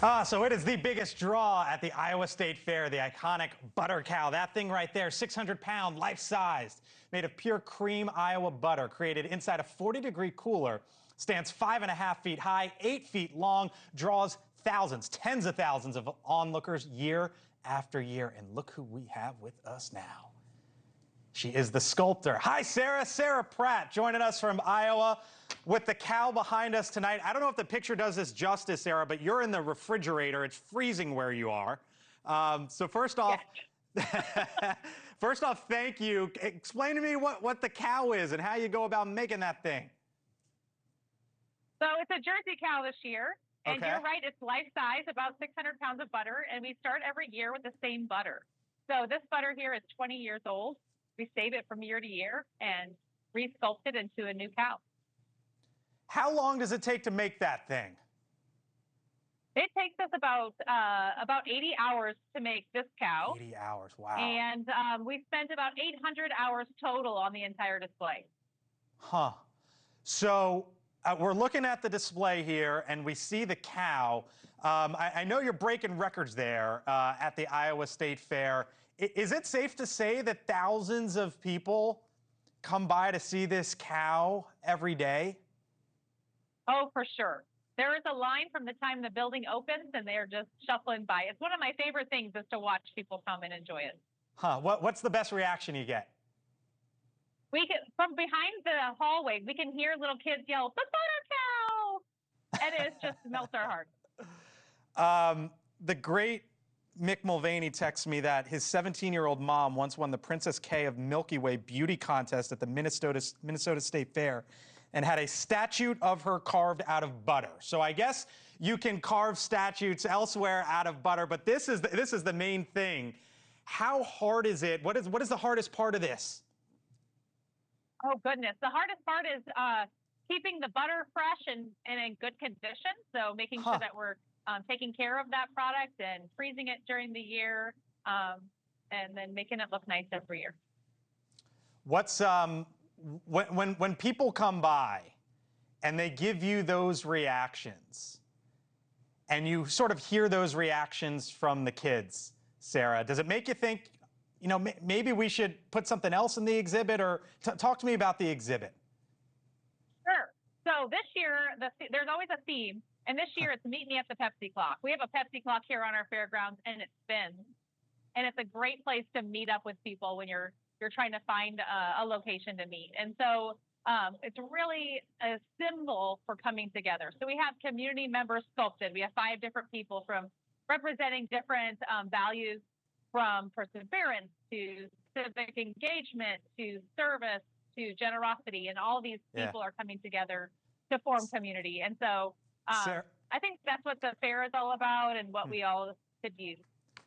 So it is the biggest draw at the Iowa State Fair, the iconic butter cow. That thing right there, 600-pound, life-sized, made of pure cream Iowa butter, created inside a 40-degree cooler, stands 5.5 feet high, 8 feet long, draws thousands, tens of thousands of onlookers year after year. And look who we have with us now. She is the sculptor. Hi, Sarah. Sarah Pratt joining us from Iowa with the cow behind us tonight. I don't know if the picture does this justice, Sarah, but you're in the refrigerator. It's freezing where you are. So first off, thank you. Explain to me what the cow is and how you go about making that thing. So it's a Jersey cow this year. And You're right, it's life size, about 600 pounds of butter. And we start every year with the same butter. So this butter here is 20 years old. We save it from year to year and resculpt it into a new cow. How long does it take to make that thing? It takes us about 80 hours to make this cow. 80 hours, wow. And we spent about 800 hours total on the entire display. Huh. So we're looking at the display here, and we see the cow. I know you're breaking records there at the Iowa State Fair. Is it safe to say that thousands of people come by to see this cow every day? Oh, for sure. There is a line from the time the building opens, and they're just shuffling by. It's one of my favorite things is to watch people come and enjoy it. Huh. What's the best reaction you get? From behind the hallway, we can hear little kids yell, "The butter cow!" And it just melts our heart. The great Mick Mulvaney texts me that his 17-year-old mom once won the Princess K of Milky Way beauty contest at the Minnesota State Fair and had a statue of her carved out of butter. So I guess you can carve statues elsewhere out of butter, but this is the main thing. How hard is it? What is the hardest part of this? Oh, goodness. The hardest part is keeping the butter fresh and in good condition. So making sure that we're taking care of that product and freezing it during the year, and then making it look nice every year. What's when people come by and they give you those reactions, and you sort of hear those reactions from the kids, Sarah, does it make you think, you know, maybe we should put something else in the exhibit? Or talk to me about the exhibit. Sure. So this year, there's always a theme. And this year, it's Meet Me at the Pepsi Clock. We have a Pepsi clock here on our fairgrounds, and it spins. And it's a great place to meet up with people when you're trying to find a location to meet. And so it's really a symbol for coming together. So we have community members sculpted. We have 5 different people from representing different values, from perseverance to civic engagement to service to generosity. And all these people are coming together to form community. And so I think that's what the fair is all about and what we all could use.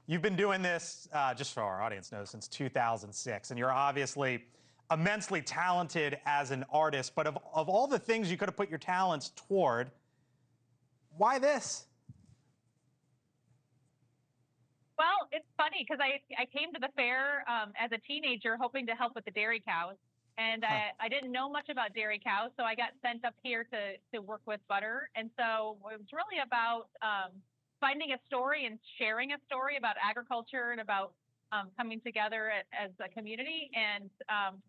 You've been doing this, just so our audience knows, since 2006, and you're obviously immensely talented as an artist. But of all the things you could have put your talents toward, why this? Well, it's funny because I came to the fair as a teenager hoping to help with the dairy cows. And I didn't know much about dairy cows, so I got sent up here to work with butter. And so it was really about finding a story and sharing a story about agriculture and about coming together as a community. And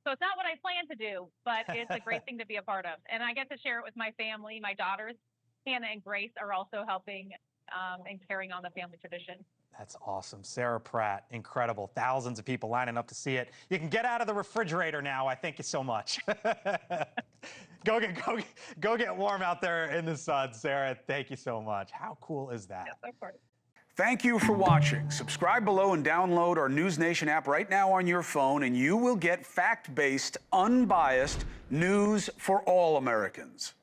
so it's not what I planned to do, but it's a great thing to be a part of. And I get to share it with my family. My daughters, Hannah and Grace, are also helping and carrying on the family tradition. That's awesome. Sarah Pratt, incredible. Thousands of people lining up to see it. You can get out of the refrigerator now. I thank you so much. Go get warm out there in the sun, Sarah. Thank you so much. How cool is that? Yes, of course. Thank you for watching. Subscribe below and download our NewsNation app right now on your phone, and you will get fact-based, unbiased news for all Americans.